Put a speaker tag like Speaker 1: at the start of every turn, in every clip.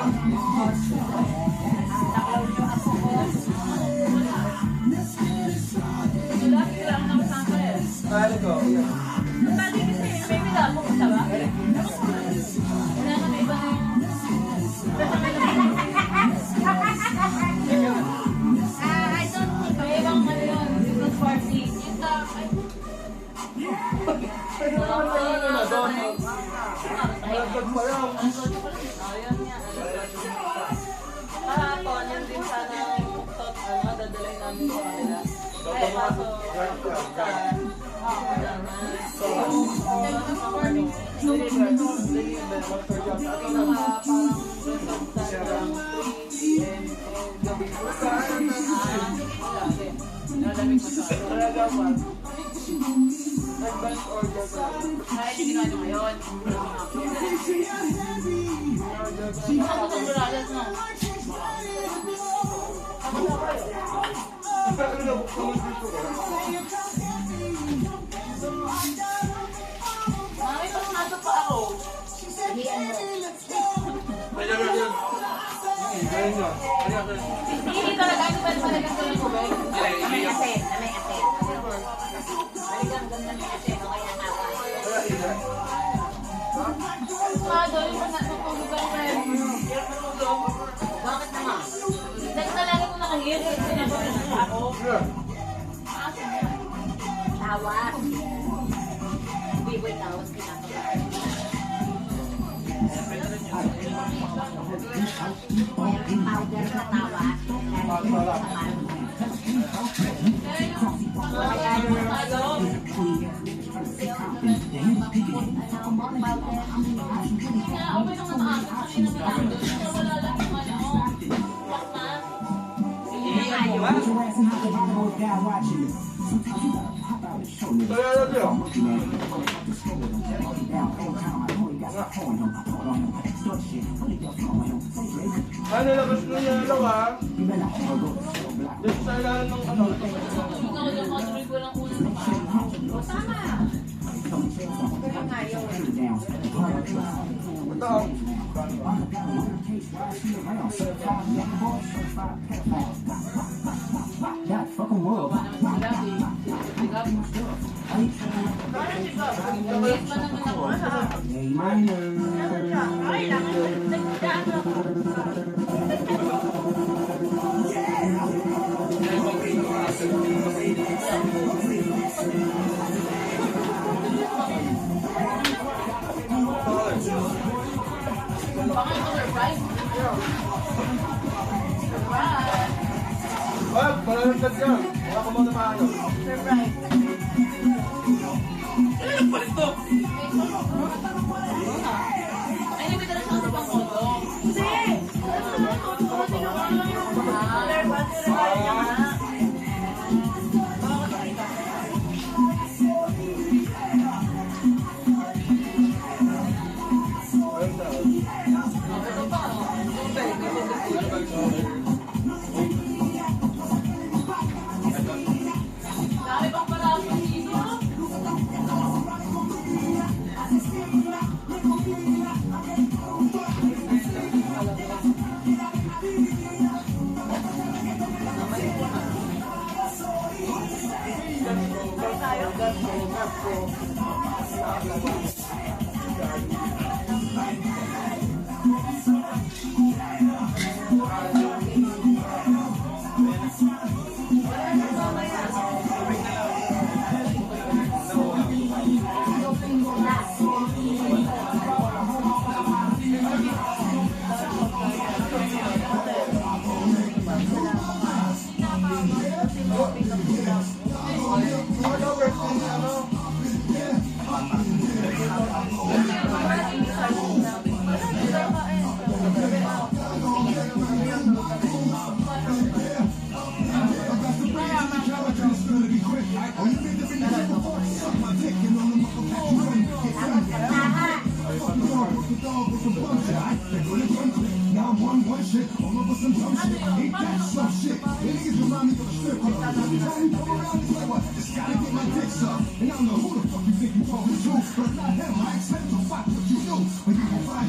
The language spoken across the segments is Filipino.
Speaker 1: yung apo ko. Lagi lang ng sangka eh.
Speaker 2: Kaya ko, yan.
Speaker 1: Pwede kasi, may bila mo ka ba? Wala na may iba na yung... I don't think may ibang ano yun, Christmas party. Yung
Speaker 3: Kahapon, yun din sana yung muktot, dadalhin namin sa kanila. Eh, kaso,
Speaker 2: Advance order ka.
Speaker 1: kaya yung ginawa nyo ngayon. Sino sa Dorales no?
Speaker 2: Pero nabuksan mo dito ka.
Speaker 1: Mami, pag nasa pa ako.
Speaker 2: Pwede ba yun? Ganyan nyo.
Speaker 1: Hindi talaga, ano ba talaga sa iyo ba?
Speaker 3: may aset.
Speaker 2: Wala ina.
Speaker 1: Doon yung natutulog ako eh.
Speaker 3: Bakit naman?
Speaker 1: Dahil talaga kung nakahir, kasi ako.
Speaker 2: Yeah.
Speaker 3: Tawas. Biboy tawas pinapagawa. Meron powder na tawas.
Speaker 2: Masarap. Kaya lang yun. Ano labas na niya lang ha? Dito sa ilalim ng ano? Ito. Wag, malalagdag yan. Wala ka muna paano.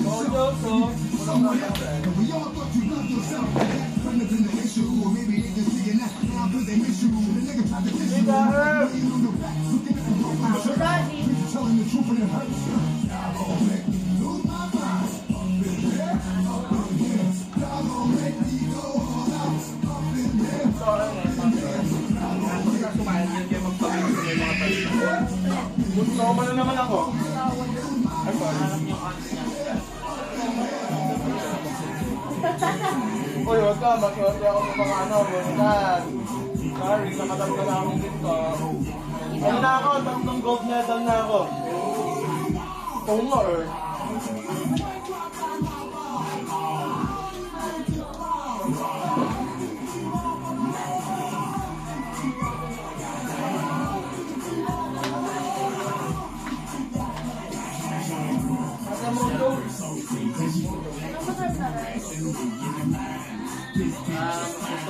Speaker 2: Go, go, go. Gusto ko na naman ako. Ay, sorry. Uy, wag ka. Maswerte ako sa mga bunutan. Sorry, nakatamta na akong dito. Ano na ako? Tatlong gold medal na ako. Oo nga eh. Nasa mo, Joe?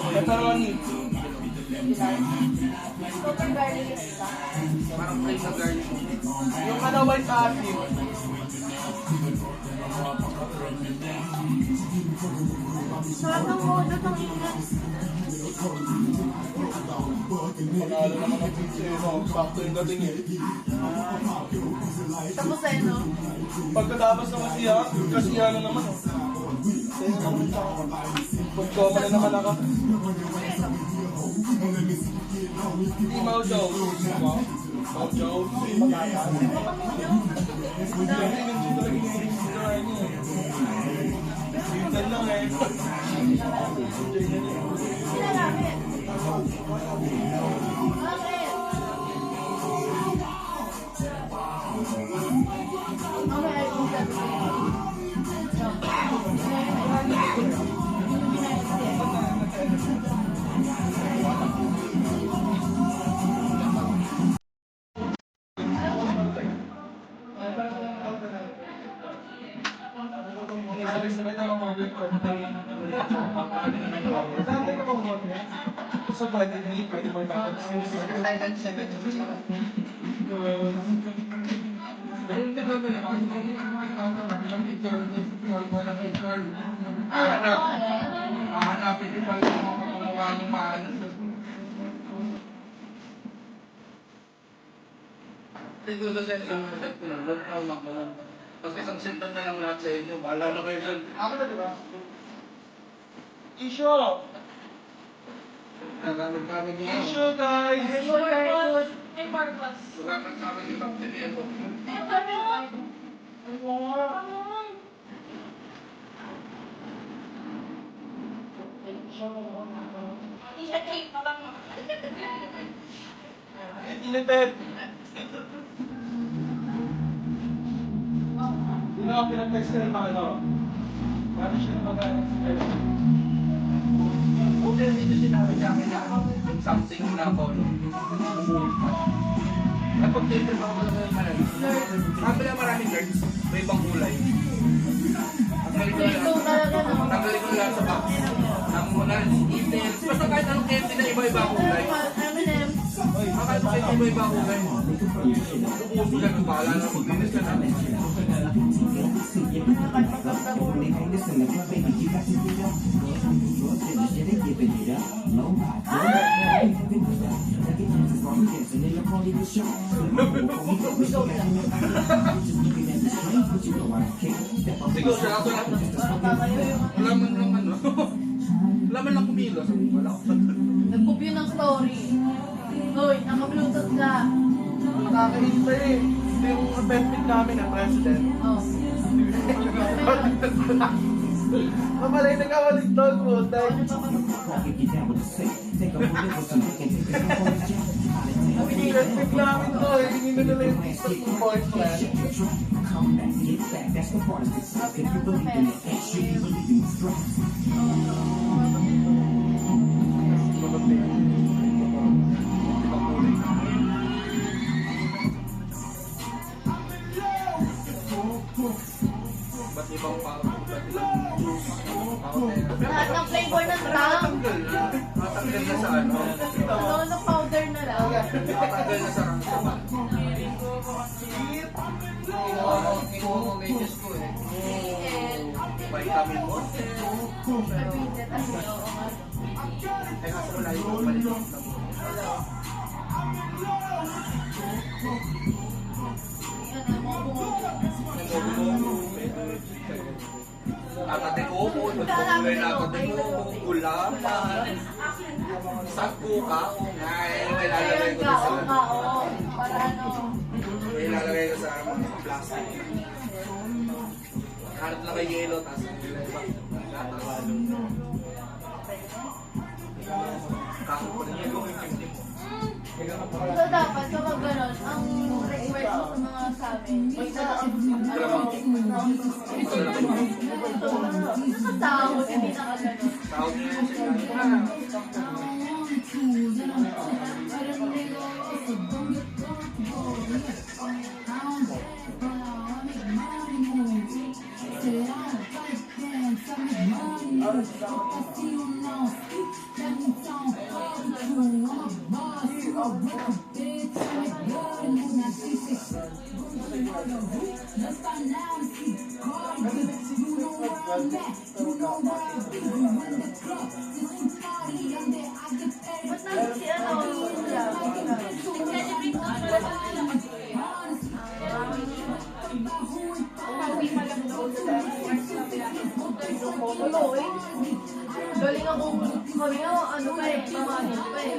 Speaker 2: Pepperoni.
Speaker 3: Parang plain na garlic.
Speaker 2: Yung ano, white coffee.
Speaker 1: Sarap ng modo ng ingat.
Speaker 2: Panalo naman ang pizza eh, no? Sakto yung dating eh.
Speaker 1: Tapos eh, no?
Speaker 2: Pagkatapos naman siya, kasi ano naman oh. Sa'yo naman siya. Pagkoma na naman ako. Hindi Mao Joe. Mao Joe. Patatas. Hindi nang dito lagi yung restaurant niya. Minsan lang eh.
Speaker 1: Sila namin. Bakit? Okay, I think that's
Speaker 2: Sabay-sabay na mga mga ko. Saan ka mga mga? So, pwede mo ipapag-sinis.
Speaker 4: Hahanapin din pala yung mga kamukha ng maanas. Siguro sa isang Tapos isang sentan na lang lahat sa inyo. Bahala na kayo dyan.
Speaker 2: Ako na, di ba? Issue!
Speaker 4: Naganog kami niya.
Speaker 2: Issue, guys!
Speaker 1: Hey, Marcos.
Speaker 4: Wala kang sabi ni Captain Edo.
Speaker 1: T-shirt cake pa lang.
Speaker 2: Inited! Sino ang pinag-text ka ng mga ano? Paano siya na mag-text?
Speaker 4: Buti dito sinabi sa akin na something na ako. Napag-taper pa ako lang yung marami. Sabi na maraming girls, may ibang kulay.
Speaker 1: Ito talaga, no?
Speaker 4: Tanggalin ko lang sa box. Ang muna, details. Basta kahit anong candy na iba-iba ang kulay.
Speaker 1: M&M.
Speaker 4: Kahit kahit iba-iba ang kulay. Ubuso lang ang bahala na maglinis ka na. Siguro siya ako lang. Wala man lang ano. Wala man lang kumilos. Wala ako.
Speaker 1: Nag-copy ng story. Hoy, naka-bluetooth ka.
Speaker 2: Nakakahintay eh. Ito yung appointment namin ng president.
Speaker 1: Oh.
Speaker 2: Mamalay nagkakaligtad po. Dahil appointment namin to eh. Hindi na nila yung TikTok ng boyfriend.
Speaker 4: Ba't ibang pa? Ba't ibang juice?
Speaker 1: Lahat ng flavor ng tang.
Speaker 4: Matanggal na sa ano?
Speaker 1: Ano, na powder na lang.
Speaker 4: Matanggal na sa rangsaman. Ito mo medyas ko eh.
Speaker 1: And,
Speaker 4: May vitamin mo.
Speaker 1: Nag-visit ako. Oo nga.
Speaker 4: Eh kaso wala yung balik mo.
Speaker 1: Yan ang mga bumubo.
Speaker 4: Atate ko po, nagpapulay na atate ko, gulaman. Sakto ka, may lalagay ko sa
Speaker 1: Para ano.
Speaker 4: may lalagay ko sa plastic. Harap lang kay yelo, tapos kako pa rin yelo, yung 50 mo.
Speaker 1: So dapat kapag gano'n, ang request mo sa mga sabi, basta nakasahod, hindi nakagano'n.
Speaker 4: Tawag niya yun siya.
Speaker 1: Ba't namin si ano, galing akong kami nga, ano pa eh, mamanin pa eh.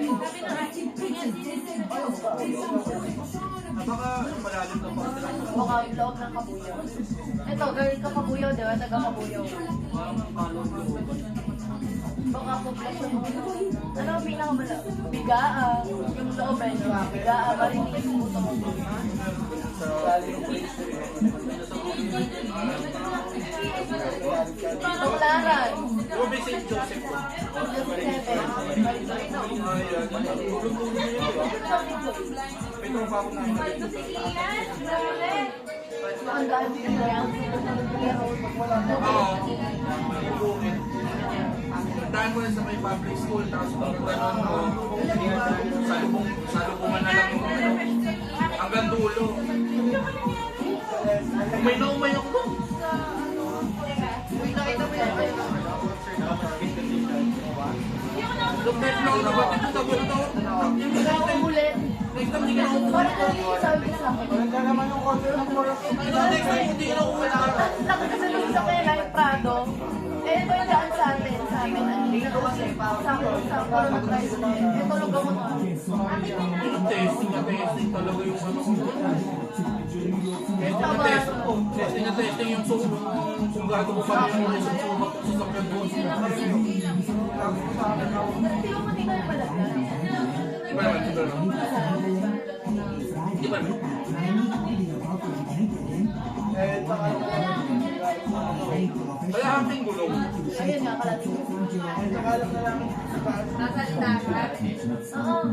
Speaker 4: Baka malalim na pa.
Speaker 1: Baka vlog ng Kabuyaw. Ito, galing ka Kabuyaw, di ba? Taga Kabuyaw. Baka poblasyon mo. Ano ang pinakamalaki? Bigaa. Yung loob eh, no? Bigaa. Marinig yung puto mo. Tonglaran.
Speaker 4: Ruby St. Joseph po. Ito pa ako na
Speaker 1: Ang daan din ba yan?
Speaker 4: Oo. Tandaan ko na sa may public school, tapos kung gano'n mo, salubungan na lang yung ano, hanggang dulo. Umay na umay ako.
Speaker 1: Nakita mo yan.
Speaker 4: Lupit na ako nabatid ko sa bulto.
Speaker 1: Ikaw ulit.
Speaker 4: Next time, hindi ka na umuwi.
Speaker 1: Parang nag-iisabi ka sa akin.
Speaker 2: Wala naman yung content ng Morocco.
Speaker 4: Next time, hindi ka na umuwi na ako.
Speaker 1: Laki kasi nung sa kaya yung Prado. Eh, ito yung daan sa atin. Sa amin. Dito kasi. Sa Morocco tayo. Ito lugaw mo to.
Speaker 4: Testing na testing talaga yung ano ko. Testing na testing yung sunggato ko pa yung isang sumak sa sakyan ko.
Speaker 1: Hindi mo hindi kayo palagay.
Speaker 4: Di ba naman? Di ba naman?
Speaker 2: Eh, saka
Speaker 4: Kaya aking gulong.
Speaker 1: Ayun nga, kalating.
Speaker 2: alam na namin sa taas.
Speaker 1: Nasalita ka? Oo.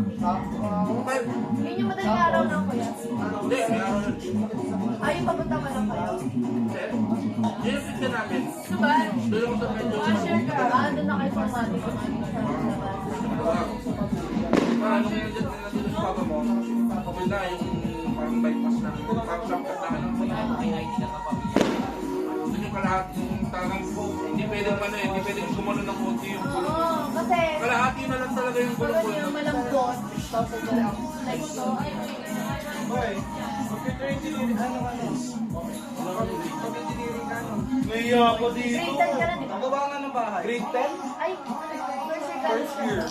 Speaker 1: Yun yung madaling araw na kuya.
Speaker 4: Hindi, meron yun.
Speaker 1: Ay, papunta pa lang kayo.
Speaker 4: Yun yung fit ka namin.
Speaker 1: Diba?
Speaker 4: Doon ako sa medyo.
Speaker 1: Doon na kayo formatic.
Speaker 4: Nung yun dyan nandun sa papa mo, okay na yung parang bypass na. Parang shortcut na ano. Doon yung kalahat yung talagang hindi pwedeng ano eh, hindi pwedeng gumano ng konti yung gulong.
Speaker 1: Oo, kasi
Speaker 4: Kalahati na lang talaga yung
Speaker 1: pag
Speaker 4: gulong.
Speaker 1: yung malambot, tapos like ito, ay,
Speaker 2: Boy, mag-engineering ano? Mag-engineering ano? Ngayon ako dito.
Speaker 1: grade 10 ka na, di ba?
Speaker 2: Ano ba nga ng bahay? Grade 10?
Speaker 1: Ay, first year ka.
Speaker 2: First year.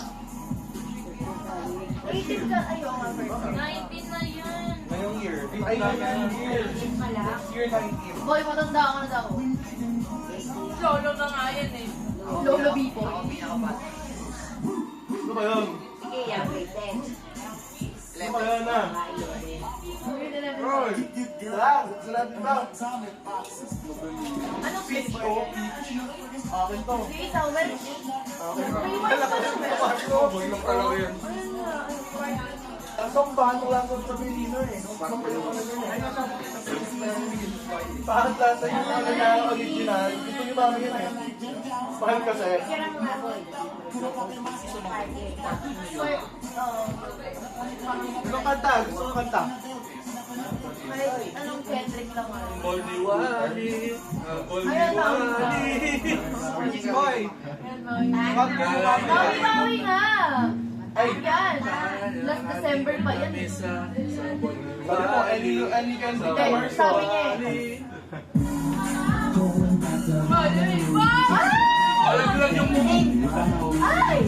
Speaker 1: 18 ka, ay, oo nga, first year.
Speaker 3: 19 na yan.
Speaker 2: Ngayong year. Ay, ngayong year. Next year, 19.
Speaker 1: Boy, matanda ka na daw.
Speaker 3: Lolo na nga yan eh.
Speaker 1: Lolo Bipo.
Speaker 2: Ano ba yun?
Speaker 3: Sige, yan, grade 10.
Speaker 2: Ano ba yun na?
Speaker 1: Grade 11.
Speaker 2: Roy! Lang! Sarap ba?
Speaker 1: Anong grade
Speaker 2: Peach
Speaker 1: mo?
Speaker 2: o peach? Akin to.
Speaker 1: Sige, ikaw, well,
Speaker 2: Akin.
Speaker 1: may white pa lang ba?
Speaker 4: Boy lang talaga yan.
Speaker 1: Ayun nga, ay,
Speaker 2: Kaso ang bato lang sa Pilipino eh. Bakit lasa yung ano na original? Gusto niyo ba yun eh? Bakit kasi?
Speaker 1: kaya mo nga, boy. Boy,
Speaker 2: Anong kanta? Gusto mo kanta?
Speaker 1: Kahit anong Kendrick lang ano.
Speaker 4: Goldie Wally. Goldie
Speaker 1: Ayun, tawag ka.
Speaker 4: Wally. Boy.
Speaker 2: Wag ka lumapit.
Speaker 1: Bawi-bawi nga!
Speaker 2: Ay.
Speaker 1: Yan! Last December pa yan.
Speaker 2: Sabi mo, any Kendrick
Speaker 1: Hindi,
Speaker 2: Lamar
Speaker 1: sabi
Speaker 2: song.
Speaker 1: niya eh.
Speaker 4: Alam ko lang yung bubong.
Speaker 1: Ay!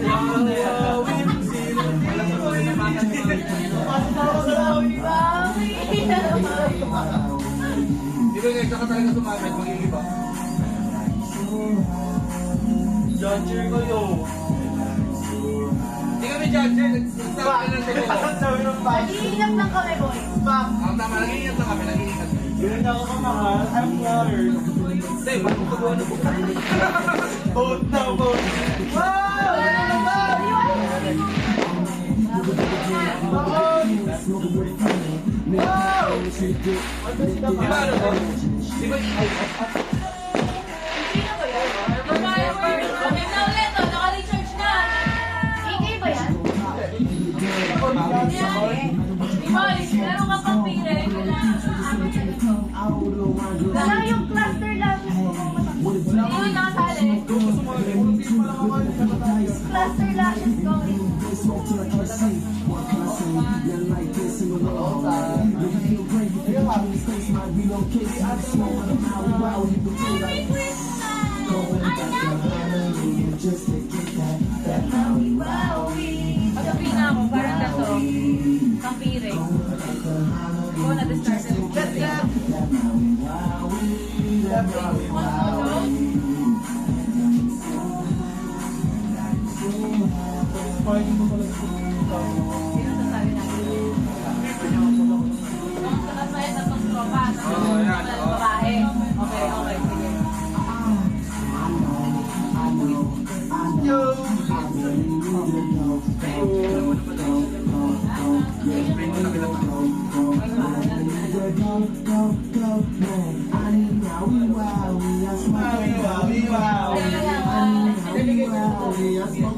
Speaker 1: Bawi!
Speaker 4: Di ba guys, saka talaga sumamit, mag-iiba.
Speaker 2: Judger ko yun.
Speaker 4: Hindi kami judger, nagsasabi ka ng totoo.
Speaker 2: Sabi ng back.
Speaker 1: Nag-iingat lang kami, boy.
Speaker 2: Back.
Speaker 4: Ang tama, nag-iingat lang kami, nag-iingat.
Speaker 2: Yun ako kamahal. I'm flattered.
Speaker 4: Hindi, magkukuha na po.
Speaker 2: Vote na vote. Wow! Ano ba? Wow!
Speaker 4: Di ba ano to? Di ba, ay,
Speaker 1: EK ba yan? Wala yung cluster lang. Cluster lashes going.
Speaker 3: Sabi na ako, parang gato. Kampire. Ikaw na discard. Sino sasabi natin? Tapos may tatlong tropa.
Speaker 4: Oo, yan, oo.
Speaker 3: Babae. Okay, okay, sige.
Speaker 2: Wow, wow, wow.